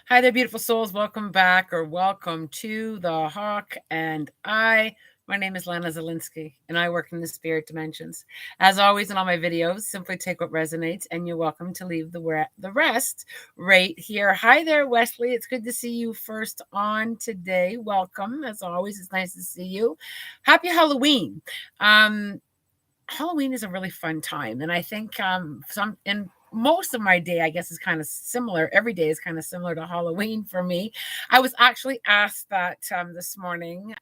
Hi there, beautiful souls. Welcome back or welcome to the Hawk and I. My name is Lana Zelinsky and I work in the spirit dimensions. As always, in all my videos, simply take what resonates and you're welcome to leave the rest right here. Hi there, Wesley. It's good to see you first on today. Welcome. As always, it's nice to see you. Happy Halloween. Halloween is a really fun time, and I think most of my day, I guess, is kind of similar. Every day is kind of similar to Halloween for me. I was actually asked that this morning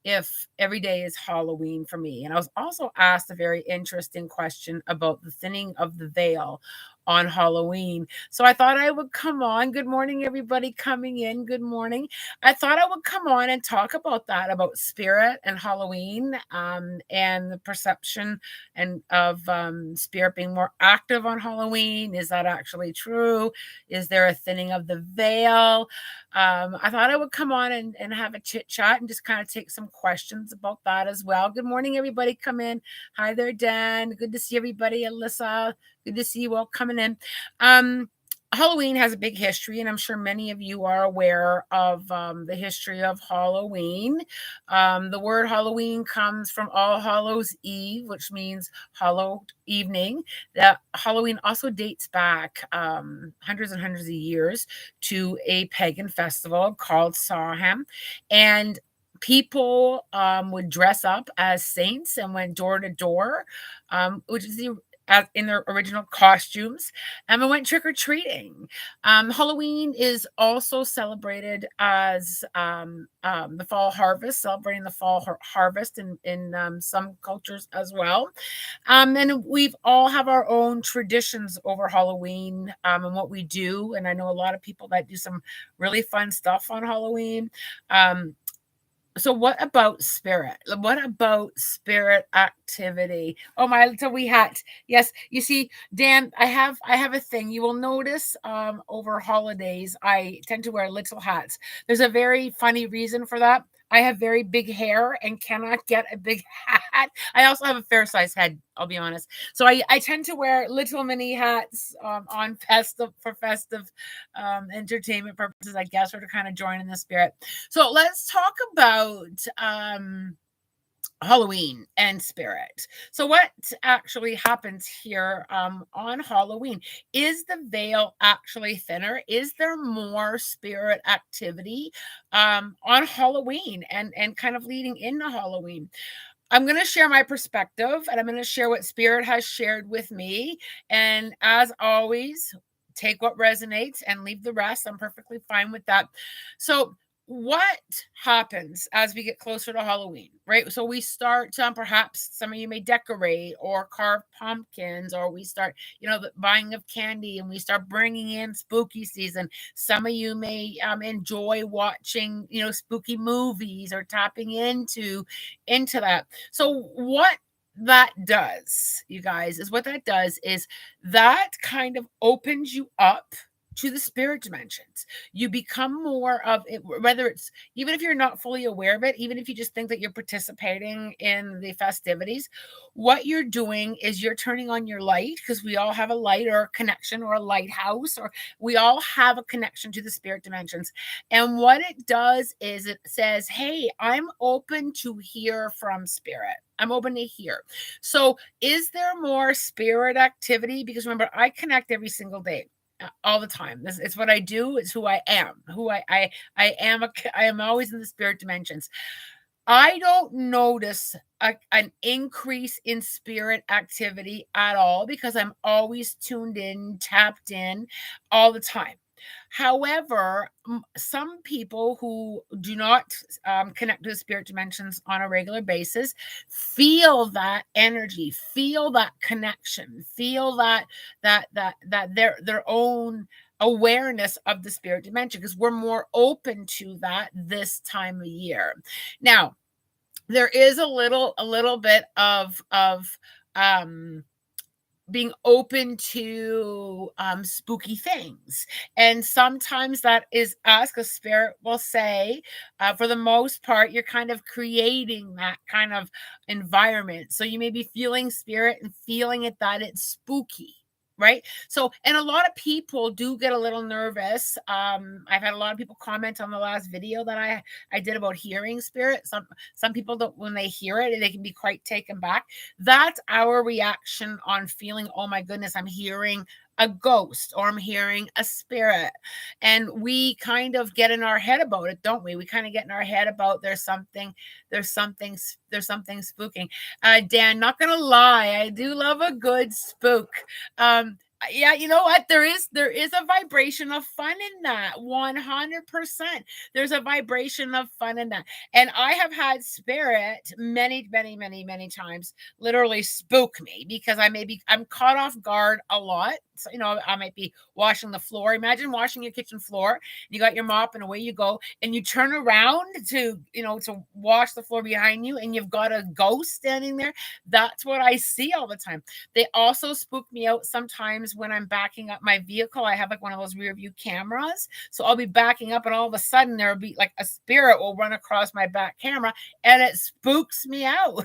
if every day is Halloween for me, and I was also asked a very interesting question about the thinning of the veil on Halloween. So I thought I would come on. Good morning, everybody coming in. Good morning. I thought I would come on and talk about that, about spirit and Halloween, and the perception and of spirit being more active on Halloween. Is that actually true? Is there a thinning of the veil? I thought I would come on and have a chit chat and just kind of take some questions about that as well. Good morning, everybody. Come in. Hi there, Dan. Good to see everybody. Alyssa, good to see you all coming in. Halloween has a big history, and I'm sure many of you are aware of the history of Halloween. The word Halloween comes from All Hallows Eve, which means hallowed evening. That Halloween also dates back hundreds and hundreds of years to a pagan festival called Samhain, and people would dress up as saints and went door to door, which is in their original costumes, and went trick or treating. Halloween is also celebrated as the fall harvest, celebrating the fall harvest in some cultures as well. And we've all have our own traditions over Halloween and what we do. And I know a lot of people that do some really fun stuff on Halloween. So what about spirit? What about spirit activity? Oh, my little wee hat. Yes, you see, Dan, I have a thing. You will notice over holidays I tend to wear little hats. There's a very funny reason for that. I have very big hair and cannot get a big hat. I also have a fair size head, I'll be honest. So I tend to wear little mini hats on festive entertainment purposes, I guess, or to kind of join in the spirit. So let's talk about Halloween and spirit. So, what actually happens here on Halloween? Is the veil actually thinner? Is there more spirit activity on Halloween and kind of leading into Halloween? I'm going to share my perspective and I'm going to share what spirit has shared with me. And as always, take what resonates and leave the rest. I'm perfectly fine with that. So, what happens as we get closer to Halloween, right? So we start, perhaps some of you may decorate or carve pumpkins, or we start, the buying of candy, and we start bringing in spooky season. Some of you may enjoy watching, spooky movies or tapping into that. So what that does, you guys, is what that does is that kind of opens you up to the spirit dimensions. You become more of it, whether it's, even if you're not fully aware of it, even if you just think that you're participating in the festivities, what you're doing is you're turning on your light, because we all have a light or a connection or a lighthouse, or we all have a connection to the spirit dimensions. And what it does is it says, hey, I'm open to hear from spirit. I'm open to hear. So is there more spirit activity? Because remember, I connect every single day, all the time. It's what I do. It's who I am. I am. I am always in the spirit dimensions. I don't notice an increase in spirit activity at all, because I'm always tuned in, tapped in all the time. However, some people who do not connect to the spirit dimensions on a regular basis feel that energy, feel that connection, feel that their own awareness of the spirit dimension, because we're more open to that this time of year. Now, there is a little bit of um being open to spooky things, and sometimes that is us, because spirit will say, for the most part, you're kind of creating that kind of environment. So you may be feeling spirit and feeling it, that it's spooky, right? So, and a lot of people do get a little nervous. I've had a lot of people comment on the last video that I did about hearing spirit. Some people don't, when they hear it, they can be quite taken back. That's our reaction on feeling, oh my goodness, I'm hearing a ghost or I'm hearing a spirit. And we kind of get in our head about it, don't we? We kind of get in our head about there's something, there's something spooking. Dan, not gonna lie, I do love a good spook. Yeah, you know what? There is a vibration of fun in that. 100%. There's a vibration of fun in that. And I have had spirit many, many, many, many times literally spook me because I'm caught off guard a lot. So, I might be washing the floor. Imagine washing your kitchen floor. You got your mop and away you go, and you turn around to wash the floor behind you, and you've got a ghost standing there. That's what I see all the time. They also spook me out sometimes when I'm backing up my vehicle. I have like one of those rear view cameras. So I'll be backing up, and all of a sudden there'll be like a spirit will run across my back camera, and it spooks me out.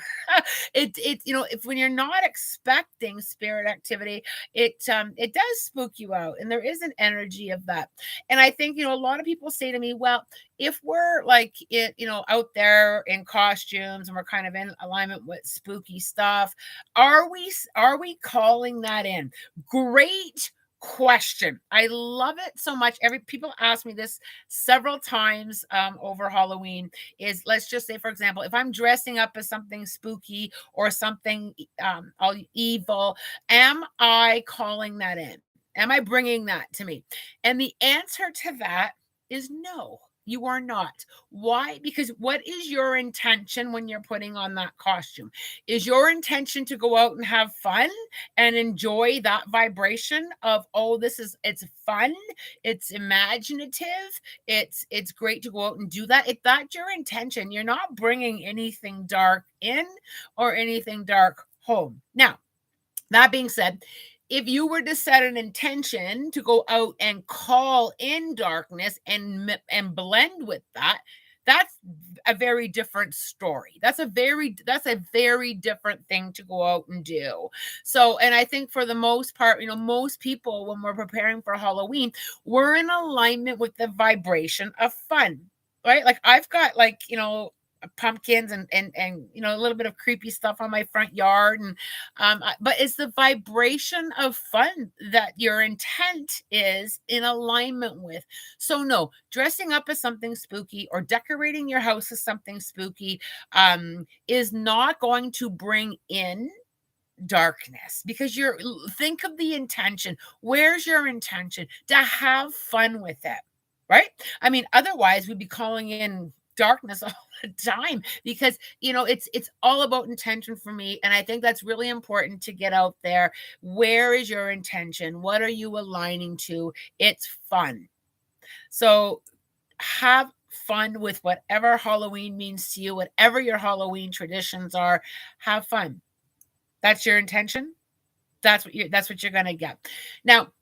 If when you're not expecting spirit activity, it does spook you out, and there is an energy of that. And I think, a lot of people say to me, well, if we're like out there in costumes and we're kind of in alignment with spooky stuff, are we calling that in? Great question. I love it so much. People ask me this several times over Halloween. Is, let's just say, for example, if I'm dressing up as something spooky or something all evil, am I calling that in? Am I bringing that to me? And the answer to that is no. You are not. Why? Because what is your intention when you're putting on that costume? Is your intention to go out and have fun and enjoy that vibration of, oh, it's fun, it's imaginative, it's great to go out and do that? If that's your intention, you're not bringing anything dark in or anything dark home. Now, that being said, if you were to set an intention to go out and call in darkness and blend with that, that's a very different story. That's a very different thing to go out and do. So, and I think for the most part, most people, when we're preparing for Halloween, we're in alignment with the vibration of fun, right? Like I've got pumpkins and a little bit of creepy stuff on my front yard, and but it's the vibration of fun that your intent is in alignment with. So no, dressing up as something spooky or decorating your house as something spooky is not going to bring in darkness, because think of the intention. Where's your intention? To have fun with it, right? I mean, otherwise we'd be calling in darkness all the time, because it's all about intention for me. And I think that's really important to get out there. Where is your intention? What are you aligning to? It's fun. So have fun with whatever Halloween means to you, whatever your Halloween traditions are. Have fun. That's your intention. That's what you're going to get. Now,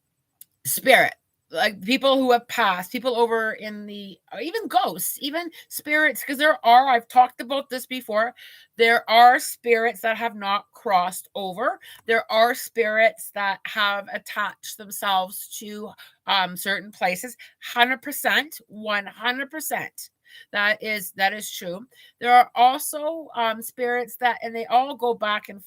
spirit, like people who have passed, people over in the, even ghosts, even spirits, because I've talked about this before, there are spirits that have not crossed over. There are spirits that have attached themselves to certain places. 100%, 100%. That is true. There are also spirits that, and they all go back, and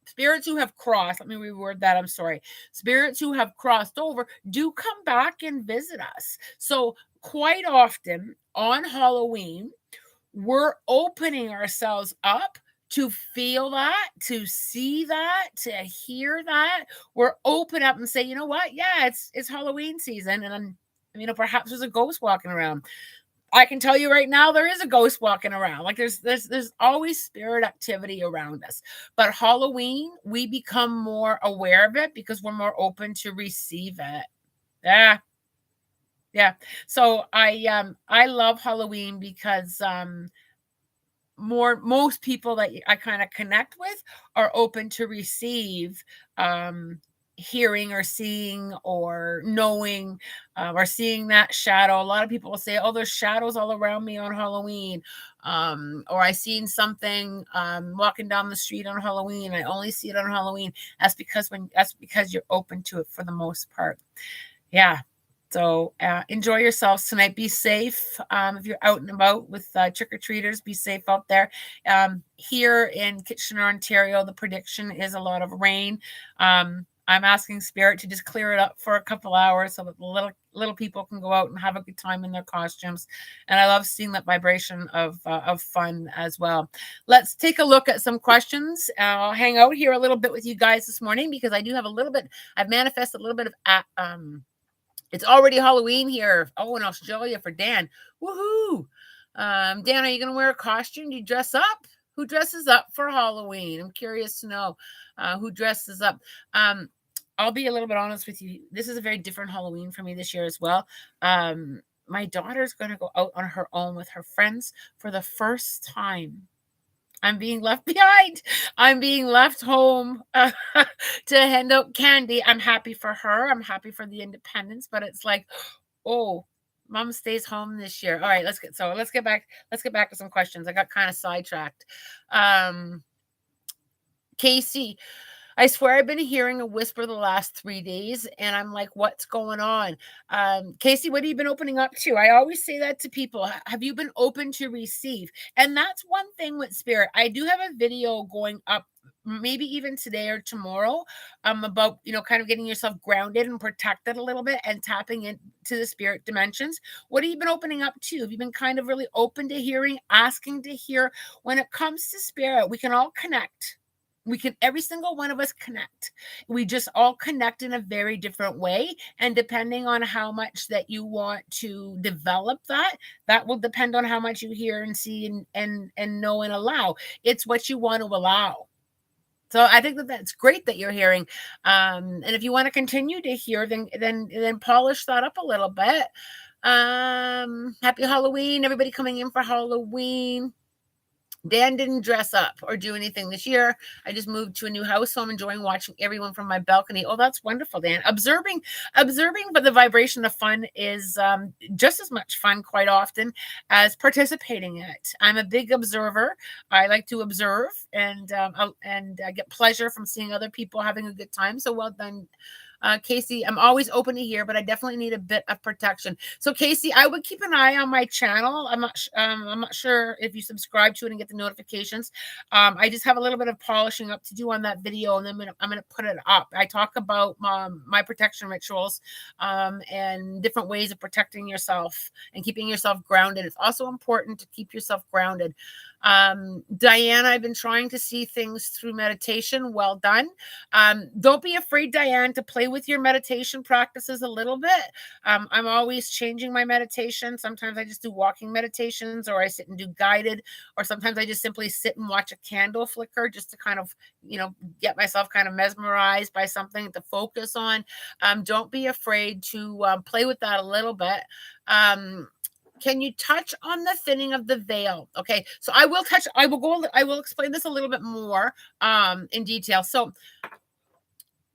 spirits who have crossed, let me reword that, I'm sorry. Spirits who have crossed over do come back and visit us. So quite often on Halloween, we're opening ourselves up to feel that, to see that, to hear that. We're open up and say, you know what? Yeah, it's Halloween season, and perhaps there's a ghost walking around. I can tell you right now, there is a ghost walking around. Like there's always spirit activity around us. But Halloween, we become more aware of it because we're more open to receive it. Yeah. Yeah. So I love Halloween because most people that I kind of connect with are open to receive hearing or seeing or knowing, or seeing that shadow. A lot of people will say, oh, there's shadows all around me on Halloween. Or I seen something walking down the street on Halloween. I only see it on Halloween. That's because you're open to it for the most part. Yeah. So enjoy yourselves tonight. Be safe. If you're out and about with trick-or-treaters, be safe out there. Here in Kitchener, Ontario, the prediction is a lot of rain. I'm asking Spirit to just clear it up for a couple hours so that the little people can go out and have a good time in their costumes. And I love seeing that vibration of fun as well. Let's take a look at some questions. I'll hang out here a little bit with you guys this morning because I do have a little bit. I've manifested a little bit of it's already Halloween here. Oh, in Australia for Dan. Woohoo! Dan, are you going to wear a costume? Do you dress up? Who dresses up for Halloween? I'm curious to know who dresses up. I'll be a little bit honest with you. This is a very different Halloween for me this year as well. My daughter's going to go out on her own with her friends for the first time. I'm being left behind. I'm being left home to hand out candy. I'm happy for her. I'm happy for the independence, but it's like, oh, mom stays home this year. All right, let's get back to some questions. I got kind of sidetracked. Casey, I swear I've been hearing a whisper the last 3 days, and I'm like, what's going on? Casey, what have you been opening up to? I always say that to people. Have you been open to receive? And that's one thing with Spirit. I do have a video going up maybe even today or tomorrow about, kind of getting yourself grounded and protected a little bit and tapping into the spirit dimensions. What have you been opening up to? Have you been kind of really open to hearing, asking to hear? When it comes to spirit, we can all connect. Every single one of us connect. We just all connect in a very different way. And depending on how much that you want to develop that will depend on how much you hear and see and know and allow. It's what you want to allow. So I think that's great that you're hearing. And if you want to continue to hear, then polish that up a little bit. Happy Halloween, everybody coming in for Halloween. Dan didn't dress up or do anything this year. I just moved to a new house, so I'm enjoying watching everyone from my balcony. Oh, that's wonderful, Dan. Observing, but the vibration of fun is just as much fun quite often as participating in it. I'm a big observer. I like to observe, and I get pleasure from seeing other people having a good time. So well done. Casey, I'm always open to hear, but I definitely need a bit of protection. So Casey, I would keep an eye on my channel. I'm not sure if you subscribe to it and get the notifications. I just have a little bit of polishing up to do on that video, and then I'm gonna put it up. I talk about my protection rituals and different ways of protecting yourself and keeping yourself grounded. It's also important to keep yourself grounded. Diane, I've been trying to see things through meditation. Well done. Don't be afraid, Diane, to play with your meditation practices a little bit. I'm always changing my meditation. Sometimes I just do walking meditations, or I sit and do guided, or sometimes I just simply sit and watch a candle flicker just to kind of, get myself kind of mesmerized by something to focus on. Don't be afraid to play with that a little bit. Can you touch on the thinning of the veil? Okay, so I will explain this a little bit more in detail. So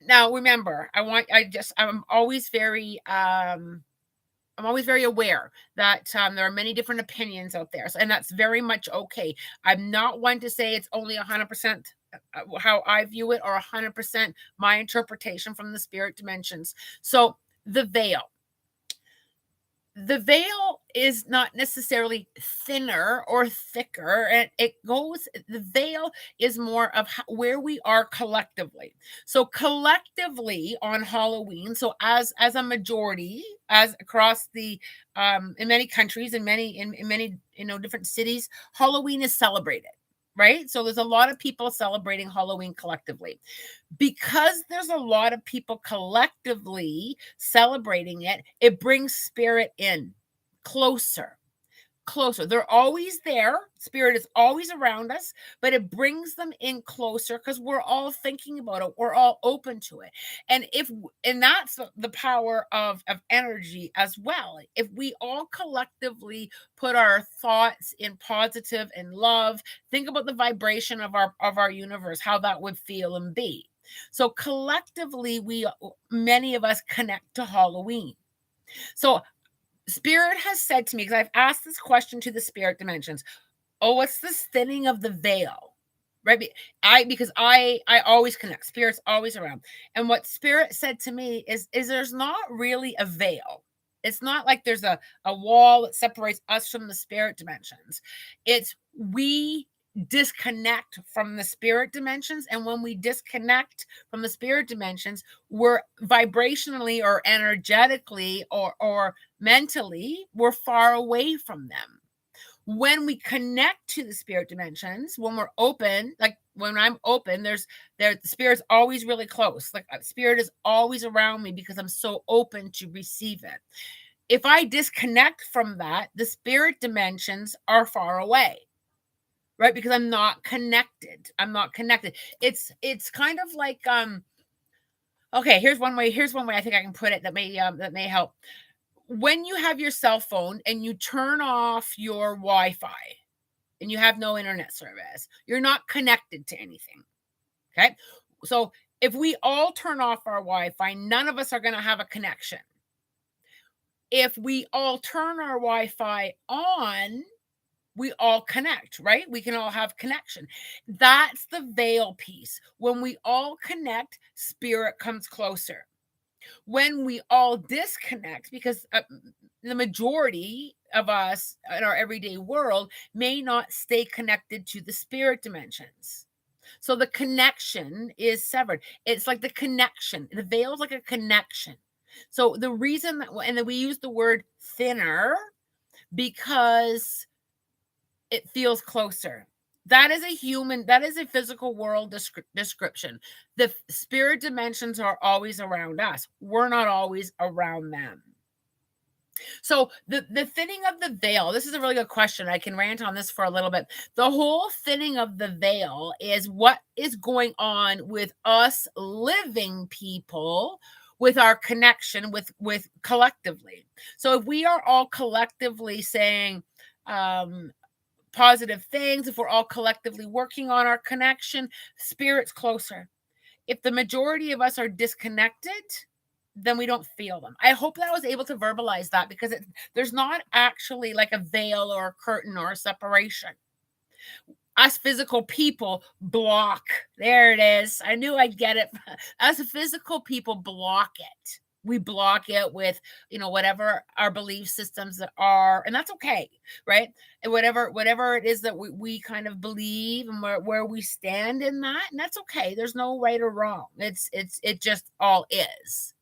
now remember, I'm always very aware that there are many different opinions out there, and that's very much okay. I'm not one to say it's only 100% how I view it, or 100% my interpretation from the spirit dimensions. So the veil is not necessarily thinner or thicker, and the veil is more of where we are collectively. So collectively on Halloween, so as a majority, as across the in many countries, in many different cities, Halloween is celebrated, right? So there's a lot of people celebrating Halloween collectively. Because there's a lot of people collectively celebrating it, it brings spirit in closer. They're always there. Spirit is always around us, but it brings them in closer because we're all thinking about it. We're all open to it. And that's the power of energy as well. If we all collectively put our thoughts in positive and love, think about the vibration of our universe, how that would feel and be. So collectively, many of us connect to Halloween. So Spirit has said to me, because I've asked this question to the spirit dimensions, oh, what's this thinning of the veil? Right? Because I always connect. Spirit's always around. And what Spirit said to me is there's not really a veil. It's not like there's a wall that separates us from the spirit dimensions. It's we disconnect from the spirit dimensions. And when we disconnect from the spirit dimensions, we're vibrationally or energetically or mentally, we're far away from them. When we connect to the spirit dimensions, when we're open, like when I'm open, the spirit's always really close. Like spirit is always around me because I'm so open to receive it. If I disconnect from that, the spirit dimensions are far away, right? Because I'm not connected. I'm not connected. It's kind of like okay, here's one way I think I can put it that may help. When you have your cell phone and you turn off your Wi-Fi and you have no internet service, you're not connected to anything. Okay. So if we all turn off our Wi-Fi, none of us are going to have a connection. If we all turn our Wi-Fi on, we all connect, right? We can all have connection. That's the veil piece. When we all connect, spirit comes closer. When we all disconnect, because the majority of us in our everyday world may not stay connected to the spirit dimensions. So the connection is severed. It's like the connection. The veil is like a connection. So the reason that, and then we use the word thinner because it feels closer. That is a physical world description. The spirit dimensions are always around us. We're not always around them. So the thinning of the veil, this is a really good question. I can rant on this for a little bit. The whole thinning of the veil is what is going on with us living people, with our connection with collectively. So if we are all collectively saying positive things, if we're all collectively working on our connection, spirit's closer. If the majority of us are disconnected, then we don't feel them. I hope that I was able to verbalize that because there's not actually like a veil or a curtain or a separation. Us physical people block. There it is. I knew I'd get it. Us physical people block it. We block it with, whatever our belief systems that are, and that's okay, right? And whatever it is that we kind of believe and where we stand in that, and that's okay. There's no right or wrong. It just all is.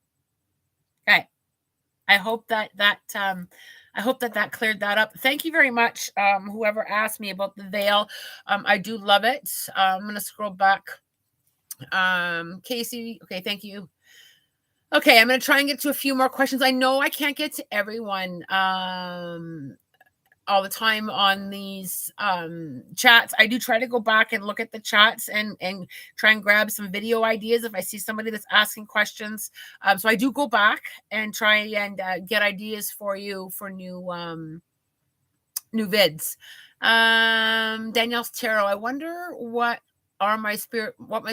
Okay. I hope that cleared that up. Thank you very much, whoever asked me about the veil. I do love it. I'm going to scroll back. Casey, okay, thank you. Okay, I'm going to try and get to a few more questions. I know I can't get to everyone all the time on these chats. I do try to go back and look at the chats and try and grab some video ideas if I see somebody that's asking questions. So I do go back and try and get ideas for you for new vids. Danielle's Tarot. I wonder what my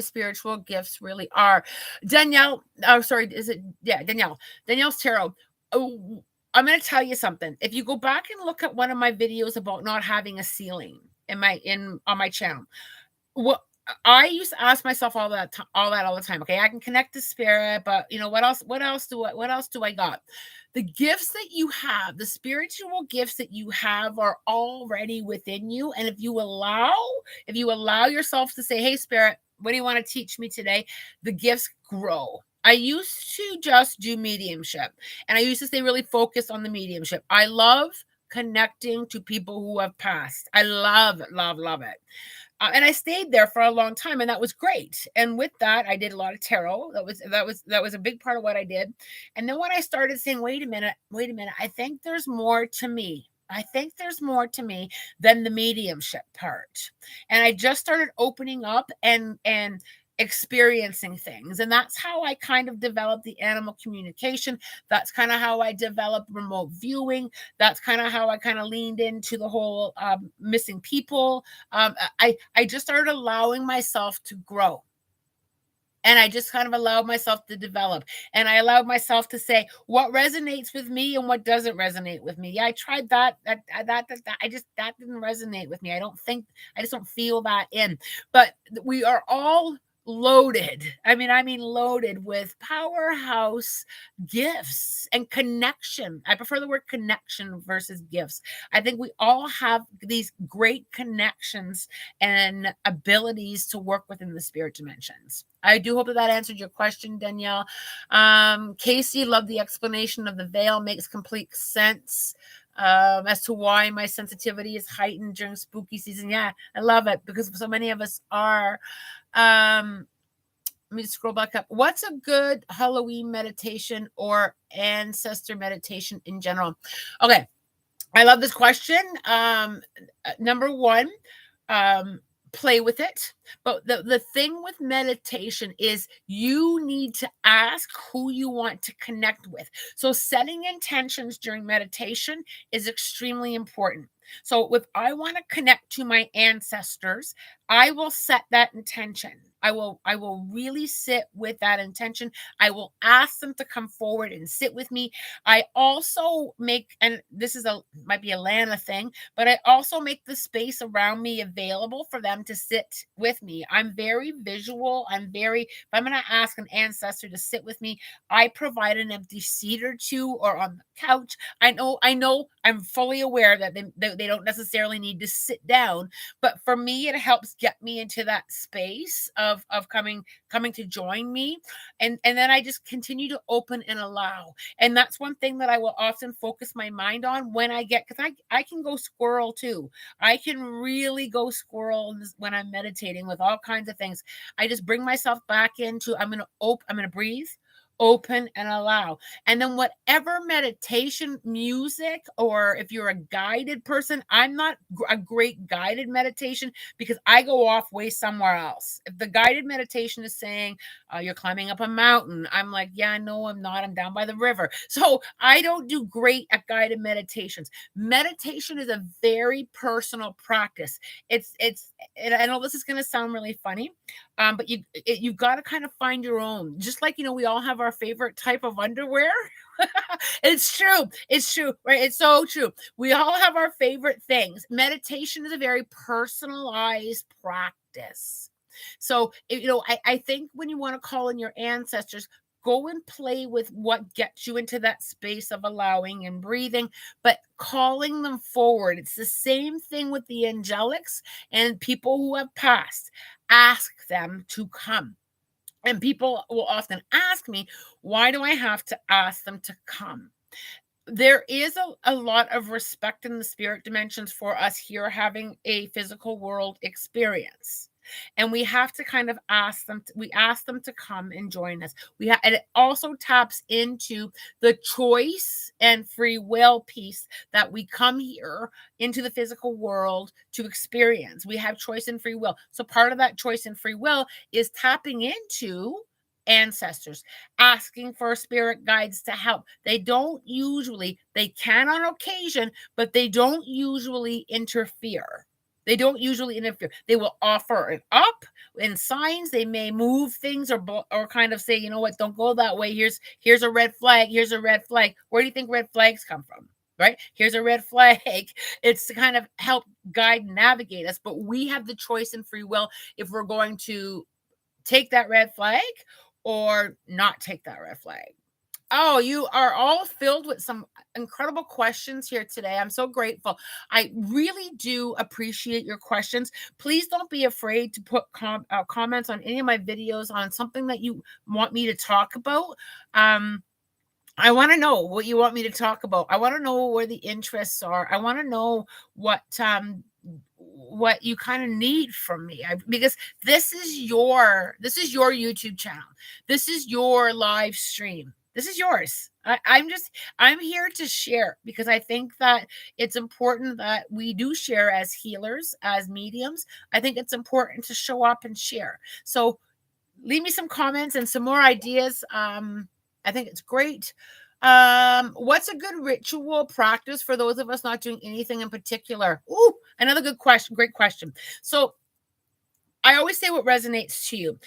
spiritual gifts really are. Danielle, Danielle's Tarot. Oh, I'm going to tell you something. If you go back and look at one of my videos about not having a ceiling on my channel, what I used to ask myself all that all the time. Okay, I can connect to spirit, but what else do I got? The gifts that you have, the spiritual gifts that you have are already within you. And if you allow yourself to say, hey, spirit, what do you want to teach me today? The gifts grow. I used to just do mediumship and I used to stay really focused on the mediumship. I love connecting to people who have passed. I love it, love it. And I stayed there for a long time, and that was great. And with that, I did a lot of tarot. That was a big part of what I did. And then when I started saying, wait a minute, I think there's more to me. I think there's more to me than the mediumship part. And I just started opening up and experiencing things. And that's how I kind of developed the animal communication. That's kind of how I developed remote viewing. That's kind of how I kind of leaned into the whole missing people. I just started allowing myself to grow. And I just kind of allowed myself to develop. And I allowed myself to say what resonates with me and what doesn't resonate with me. Yeah, I tried that. That didn't resonate with me. I just don't feel that in. But we are all loaded. I mean loaded with powerhouse gifts and connection. I prefer the word connection versus gifts. I think we all have these great connections and abilities to work within the spirit dimensions. I do hope that that answered your question, Danielle. Casey, love the explanation of the veil. Makes complete sense as to why my sensitivity is heightened during spooky season. Yeah, I love it because so many of us are. Let me scroll back up. What's a good Halloween meditation or ancestor meditation in general? Okay, I love this question. Number one, um, play with it. But the thing with meditation is you need to ask who you want to connect with. So setting intentions during meditation is extremely important. So if I want to connect to my ancestors, I will set that intention. I will really sit with that intention. I will ask them to come forward and sit with me. I also make, and this is a might be a Lana thing, but I also make the space around me available for them to sit with me. I'm very visual. If I'm going to ask an ancestor to sit with me, I provide an empty seat or two or on the couch. I'm fully aware that they don't necessarily need to sit down, but for me, it helps get me into that space of coming to join me. And then I just continue to open and allow. And that's one thing that I will often focus my mind on when because I can go squirrel too. I can really go squirrel when I'm meditating with all kinds of things. I just bring myself back into, I'm going to breathe, open and allow. And then whatever meditation music, or if you're a guided person, I'm not a great guided meditation because I go off way somewhere else. If the guided meditation is saying you're climbing up a mountain, I'm like, yeah, no, I'm not. I'm down by the river. So I don't do great at guided meditations. Meditation is a very personal practice. And I know this is going to sound really funny, but you've got to kind of find your own. Just like, we all have our favorite type of underwear. It's true. It's true, right? It's so true. We all have our favorite things. Meditation is a very personalized practice. So, I think when you want to call in your ancestors, go and play with what gets you into that space of allowing and breathing, but calling them forward. It's the same thing with the angelics and people who have passed. Ask them to come. And people will often ask me, why do I have to ask them to come? There is a lot of respect in the spirit dimensions for us here having a physical world experience. And we have to kind of we ask them to come and join us. And it also taps into the choice and free will piece that we come here into the physical world to experience. We have choice and free will. So part of that choice and free will is tapping into ancestors, asking for spirit guides to help. They can on occasion, but they don't usually interfere. They don't usually interfere. They will offer it up in signs. They may move things or kind of say, you know what, don't go that way. Here's a red flag. Here's a red flag. Where do you think red flags come from? Right? Here's a red flag. It's to kind of help guide, navigate us, but we have the choice and free will if we're going to take that red flag or not take that red flag. Oh, you are all filled with some incredible questions here today. I'm so grateful. I really do appreciate your questions. Please don't be afraid to put comments on any of my videos on something that you want me to talk about. I want to know what you want me to talk about. I want to know where the interests are. I want to know what you kind of need from me, because this is your YouTube channel. This is your live stream. This is yours. I'm here to share because I think that it's important that we do share as healers, as mediums. I think it's important to show up and share. So leave me some comments and some more ideas. I think it's great. What's a good ritual practice for those of us not doing anything in particular? Ooh, another good question. Great question. So I always say what resonates to you.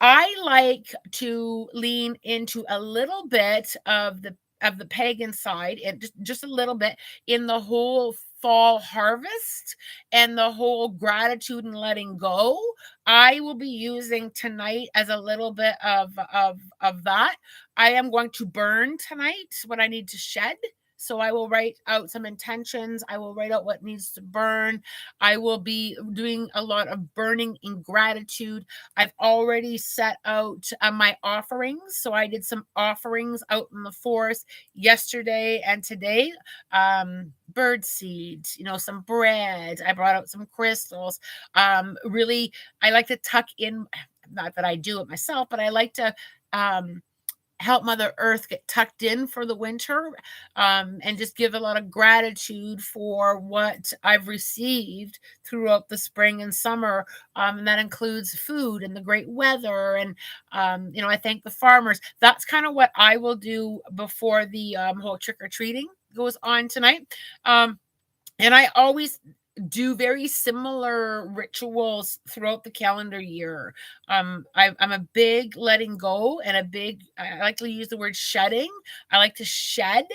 I like to lean into a little bit of the pagan side, and just a little bit in the whole fall harvest and the whole gratitude and letting go. I will be using tonight as a little bit of that. I am going to burn tonight what I need to shed. So I will write out some intentions. I will write out what needs to burn. I will be doing a lot of burning in gratitude. I've already set out my offerings. So I did some offerings out in the forest yesterday and today. Bird seeds, some bread. I brought out some crystals. Really, I like to tuck in, not that I do it myself, but I like to help Mother Earth get tucked in for the winter, and just give a lot of gratitude for what I've received throughout the spring and summer. And that includes food and the great weather. And, I thank the farmers. That's kind of what I will do before the whole trick or treating goes on tonight. And I always do very similar rituals throughout the calendar year. I'm a big letting go and I like to use the word shedding. I like to shed.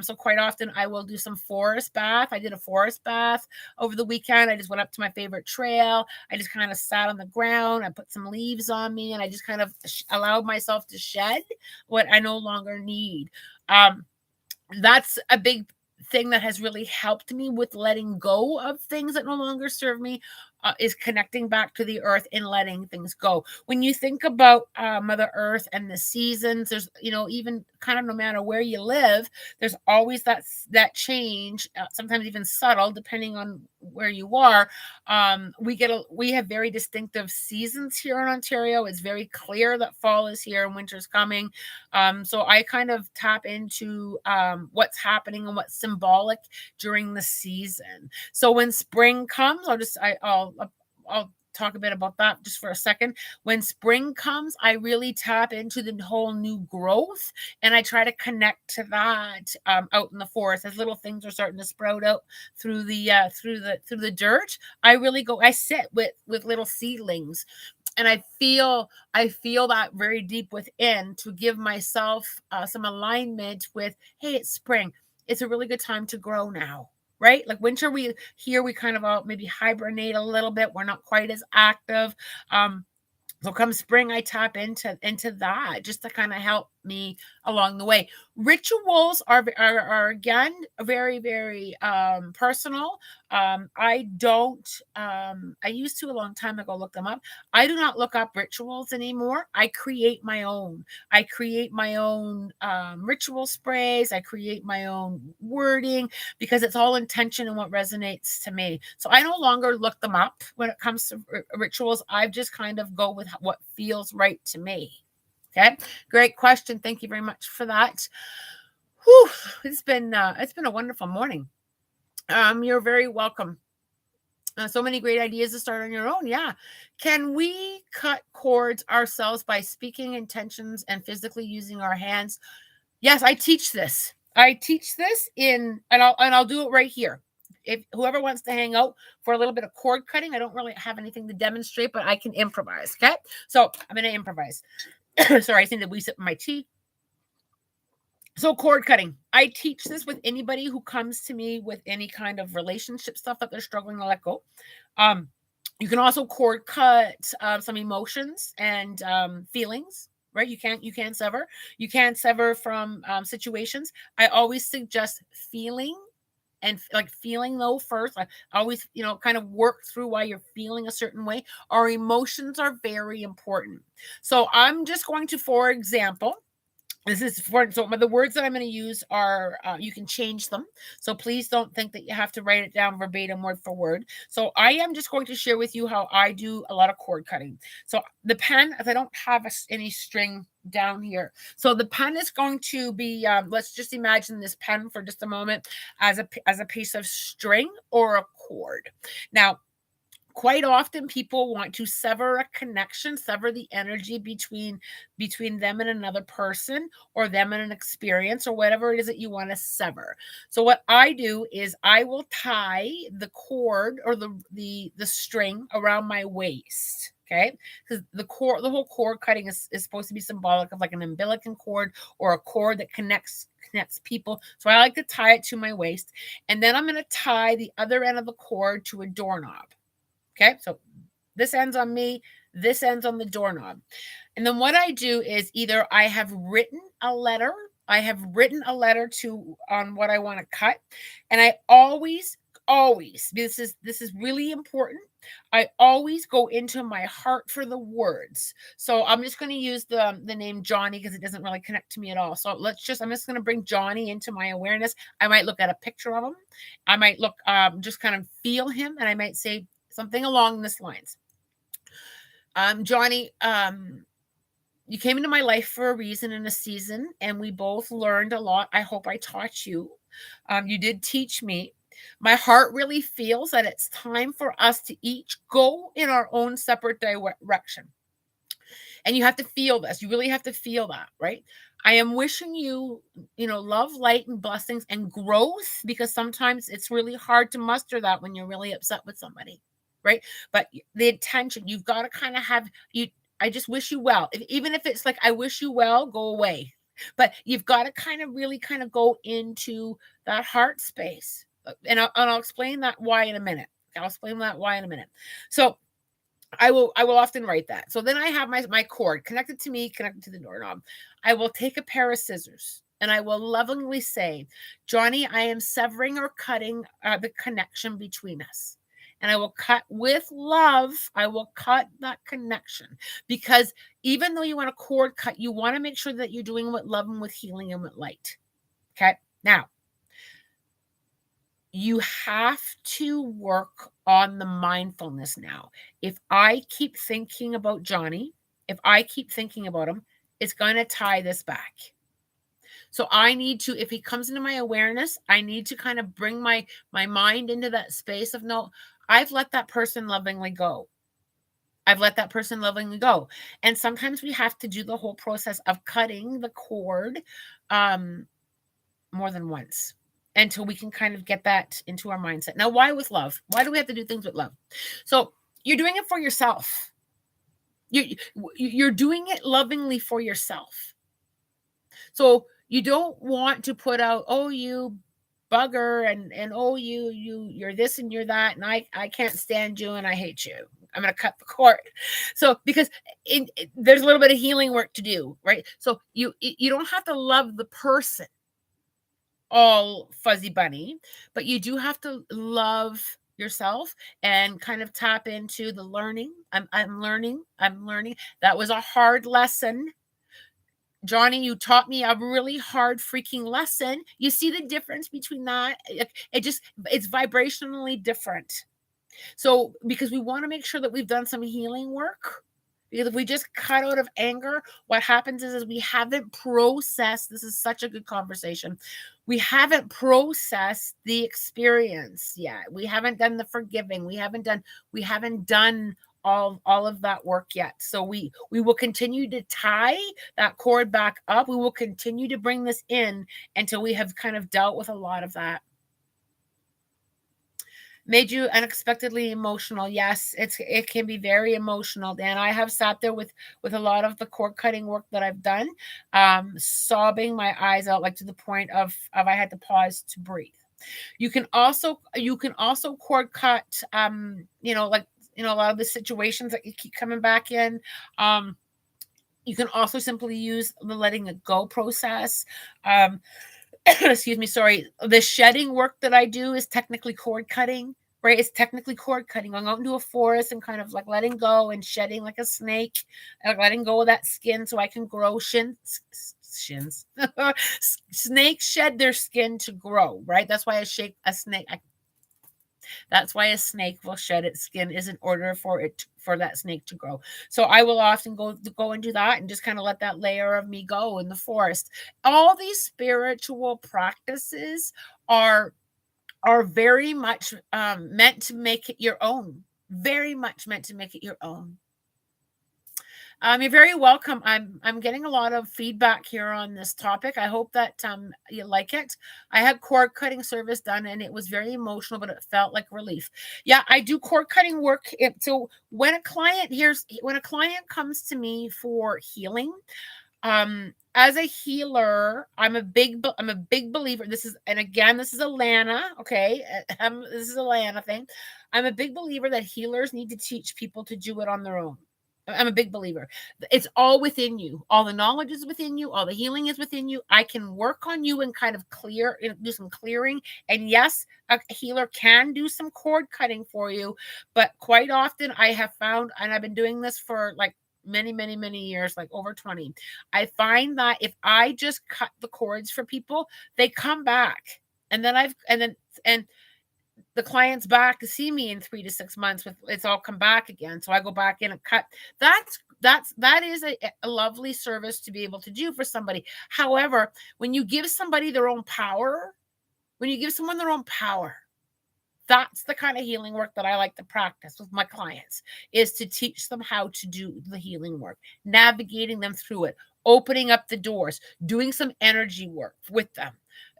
So quite often I will do some forest bath. I did a forest bath over the weekend. I just went up to my favorite trail. I just kind of sat on the ground. I put some leaves on me and I just kind of allowed myself to shed what I no longer need. That's a big thing that has really helped me with letting go of things that no longer serve me, is connecting back to the earth and letting things go. When you think about Mother Earth and the seasons, there's, even kind of no matter where you live, there's always that change, sometimes even subtle, depending on where you are. We have very distinctive seasons here in Ontario. It's very clear that fall is here and winter's coming. So I kind of tap into what's happening and what's symbolic during the season. So when spring comes, I'll talk a bit about that just for a second. When spring comes, I really tap into the whole new growth, and I try to connect to that out in the forest as little things are starting to sprout out through the dirt. I sit with little seedlings, and I feel that very deep within to give myself some alignment with, hey, it's spring. It's a really good time to grow now, right? Like winter, we kind of all maybe hibernate a little bit. We're not quite as active. So come spring, I tap into that just to kind of help me along the way. Rituals are again very, very personal. I used to a long time ago look them up. I do not look up rituals anymore. I create my own. I create my own ritual sprays. I create my own wording because it's all intention and what resonates to me. So I no longer look them up when it comes to rituals. I just kind of go with what feels right to me. Okay, great question. Thank you very much for that. Whew, it's been a wonderful morning. You're very welcome. So many great ideas to start on your own. Yeah. Can we cut cords ourselves by speaking intentions and physically using our hands? Yes, I teach this. And I'll do it right here. If whoever wants to hang out for a little bit of cord cutting, I don't really have anything to demonstrate, but I can improvise. Okay. So I'm going to improvise. Sorry, I think that we sip my tea. So cord cutting. I teach this with anybody who comes to me with any kind of relationship stuff that they're struggling to let go. You can also cord cut some emotions and feelings, right? You can't sever. You can't sever from situations. I always suggest feeling and like feeling though first. I always, kind of work through why you're feeling a certain way. Our emotions are very important. So I'm just going to, for example, this is for so the words that I'm going to use are you can change them. So please don't think that you have to write it down verbatim word for word. So I am just going to share with you how I do a lot of cord cutting. So the pen, if I don't have any string down here. So the pen is going to be let's just imagine this pen for just a moment as a piece of string or a cord. Now, quite often people want to sever a connection, sever the energy between them and another person, or them and an experience, or whatever it is that you want to sever. So what I do is I will tie the cord or the string around my waist. Okay, because the whole cord cutting is supposed to be symbolic of like an umbilical cord or a cord that connects people. So I like to tie it to my waist, and then I'm going to tie the other end of the cord to a doorknob. Okay, so this ends on me, this ends on the doorknob. And then what I do is either I have written a letter, to on what I want to cut, and I always this is really important. I always go into my heart for the words. So I'm just going to use the name Johnny because it doesn't really connect to me at all. So I'm just going to bring Johnny into my awareness. I might look at a picture of him. I might look just kind of feel him, and I might say something along this lines. Johnny, you came into my life for a reason and a season, and we both learned a lot. I hope I taught you. You did teach me. My heart really feels that it's time for us to each go in our own separate direction. And you have to feel this. You really have to feel that, right? I am wishing you, love, light, and blessings and growth, because sometimes it's really hard to muster that when you're really upset with somebody, right? But the intention, you've got to kind of have you. I just wish you well. Even if it's like, I wish you well, go away. But you've got to kind of really kind of go into that heart space. And I'll explain that why in a minute. I'll explain that why in a minute. So I will often write that. So then I have my cord connected to me, connected to the doorknob. I will take a pair of scissors and I will lovingly say, Johnny, I am severing or cutting the connection between us. And I will cut with love. I will cut that connection, because even though you want a cord cut, you want to make sure that you're doing it with love and with healing and with light. Okay. Now, you have to work on the mindfulness now. If I keep thinking about Johnny, if I keep thinking about him, it's going to tie this back. So I need to, if he comes into my awareness, I need to kind of bring my mind into that space of, no, I've let that person lovingly go. I've let that person lovingly go. And sometimes we have to do the whole process of cutting the cord more than once, until we can kind of get that into our mindset. Now, why with love? Why do we have to do things with love? So you're doing it for yourself. You're doing it lovingly for yourself. So you don't want to put out, oh, you bugger, and oh, you're this and you're that, and I can't stand you and I hate you. I'm going to cut the cord. So because there's a little bit of healing work to do, right? So you don't have to love the person all fuzzy bunny, but you do have to love yourself and kind of tap into the learning. I'm learning. That was a hard lesson. Johnny, you taught me a really hard freaking lesson. You see the difference between that? It's vibrationally different. So because we want to make sure that we've done some healing work. Because if we just cut out of anger, what happens is we haven't processed. This is such a good conversation. We haven't processed the experience yet. We haven't done the forgiving. We haven't done all of that work yet. So we will continue to tie that cord back up. We will continue to bring this in until we have kind of dealt with a lot of that. Made you unexpectedly emotional. Yes, it can be very emotional. And I have sat there with a lot of the cord cutting work that I've done, sobbing my eyes out, like to the point of I had to pause to breathe. You can also cord cut, like a lot of the situations that you keep coming back in. You can also simply use the letting it go process. Excuse me, sorry. The shedding work that I do is technically cord cutting, right? It's technically cord cutting. Going out into a forest and kind of like letting go and shedding like a snake, like letting go of that skin so I can grow shins. Snakes shed their skin to grow, right? That's why a snake. That's why a snake will shed its skin, is in order for that snake to grow. So I will often go and do that and just kind of let that layer of me go in the forest. All these spiritual practices are very much meant to make it your own. Very much meant to make it your own. You're very welcome. I'm getting a lot of feedback here on this topic. I hope that you like it. I had cord cutting service done, and it was very emotional, but it felt like relief. Yeah, I do cord cutting work. So when a client comes to me for healing, as a healer, I'm a big believer. This is Alana. Okay, this is a Alana thing. I'm a big believer that healers need to teach people to do it on their own. I'm a big believer. It's all within you. All the knowledge is within you. All the healing is within you. I can work on you and kind of do some clearing. And yes, a healer can do some cord cutting for you. But quite often I have found, and I've been doing this for like many years, like over 20. I find that if I just cut the cords for people, they come back. And then the client's back to see me in 3 to 6 months with it's all come back again. So I go back in and cut. That is a lovely service to be able to do for somebody. However, when you give somebody their own power, when you give someone their own power, that's the kind of healing work that I like to practice with my clients, is to teach them how to do the healing work, navigating them through it, opening up the doors, doing some energy work with them,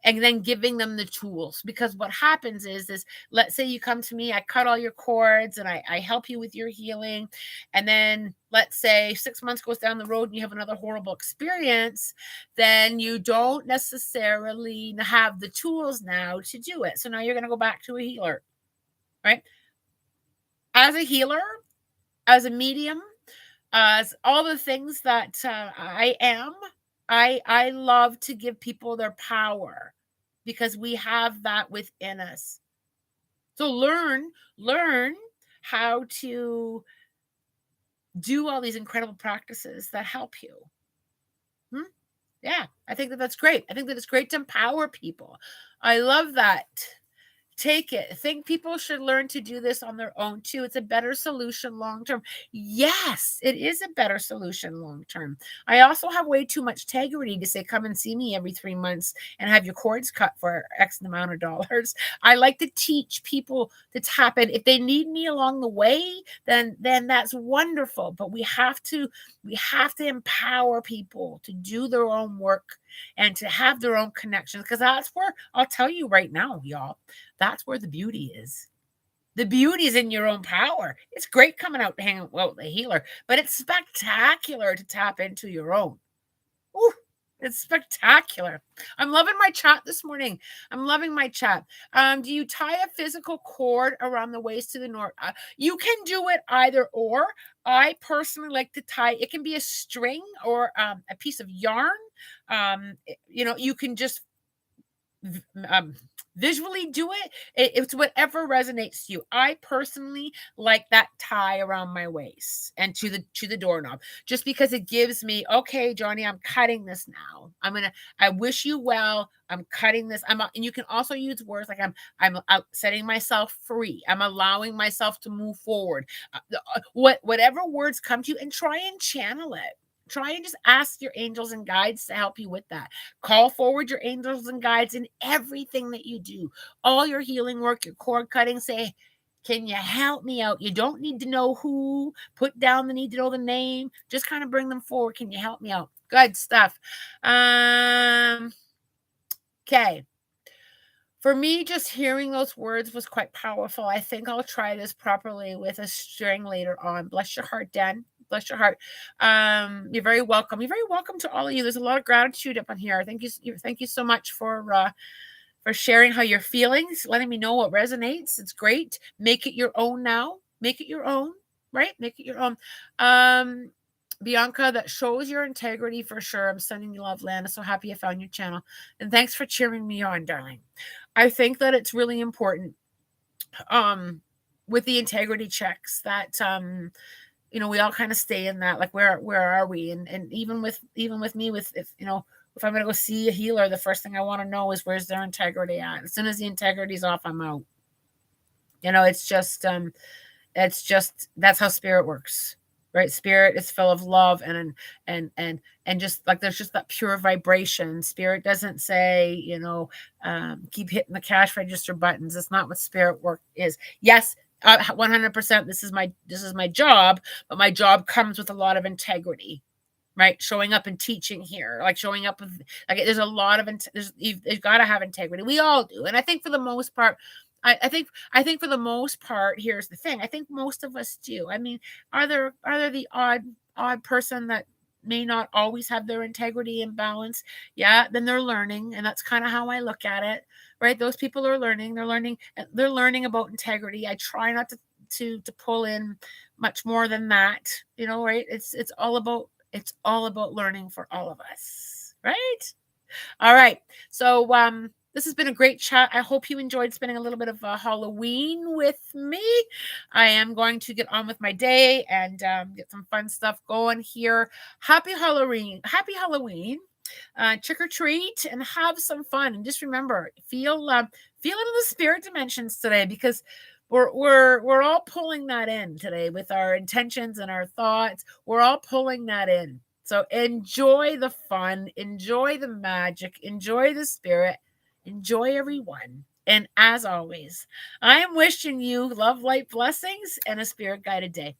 and then giving them the tools. Because what happens is let's say you come to me, I cut all your cords and I help you with your healing. And then let's say 6 months goes down the road and you have another horrible experience, then you don't necessarily have the tools now to do it. So now you're going to go back to a healer, right? As a healer, as a medium, as all the things that I am, I love to give people their power because we have that within us. So learn how to do all these incredible practices that help you. Yeah, I think that's great. I think that it's great to empower people. I love that. Take it. I think people should learn to do this on their own too. It's a better solution long term. Yes, it is a better solution long term. I also have way too much integrity to say, come and see me every 3 months and have your cords cut for X amount of dollars. I like to teach people to tap in. If they need me along the way, then that's wonderful. But we have to empower people to do their own work and to have their own connections, because that's where, I'll tell you right now, y'all, that's where the beauty is. The beauty is in your own power. It's great coming out to hang out with a healer, but it's spectacular to tap into your own. Ooh, it's spectacular. I'm loving my chat this morning. I'm loving my chat. Do you tie a physical cord around the waist to the north? You can do it either or. I personally like to tie. It can be a string or a piece of yarn. You can just visually do it. It's whatever resonates to you. I personally like that tie around my waist and to the doorknob, just because it gives me, okay, Johnny, I'm cutting this now. I wish you well. I'm cutting this. And you can also use words like I'm setting myself free. I'm allowing myself to move forward. Whatever words come to you, and try and channel it. Try and just ask your angels and guides to help you with that. Call forward your angels and guides in everything that you do. All your healing work, your cord cutting, say, can you help me out? You don't need to know who. Put down the need to know the name. Just kind of bring them forward. Can you help me out? Good stuff. Okay. For me, just hearing those words was quite powerful. I think I'll try this properly with a string later on. Bless your heart, Dan. Bless your heart. You're very welcome. You're very welcome to all of you. There's a lot of gratitude up on here. Thank you so much for sharing how you're feeling, letting me know what resonates. It's great. Make it your own now. Make it your own, right? Make it your own. Bianca, that shows your integrity for sure. I'm sending you love, Lana. So happy I found your channel. And thanks for cheering me on, darling. I think that it's really important with the integrity checks that we all kind of stay in that, like, where are we? And even with me, if I'm going to go see a healer, the first thing I want to know is, where's their integrity at? As soon as the integrity's off, I'm out. It's just that's how spirit works, right? Spirit is full of love and just like, there's just that pure vibration. Spirit doesn't say, keep hitting the cash register buttons. It's not what spirit work is. Yes, 100%, this is my job, but my job comes with a lot of integrity, right? Showing up and teaching here, like showing up with, like, there's a lot of you've got to have integrity. We all do, and I think for the most part, I think for the most part, here's the thing. I think most of us do. I mean, are there the odd person that may not always have their integrity and balance? Yeah, then they're learning, and that's kind of how I look at it, right? Those people are learning. They're learning about integrity. I try not to pull in much more than that, right? It's all about learning for all of us, right? All right. So this has been a great chat. I hope you enjoyed spending a little bit of Halloween with me. I am going to get on with my day and get some fun stuff going here. Happy Halloween. Happy Halloween. Trick or treat and have some fun. And just remember, feel into the spirit dimensions today, because we're all pulling that in today with our intentions and our thoughts. We're all pulling that in. So enjoy the fun, enjoy the magic, enjoy the spirit, enjoy everyone. And as always, I am wishing you love, light, blessings, and a spirit guided day.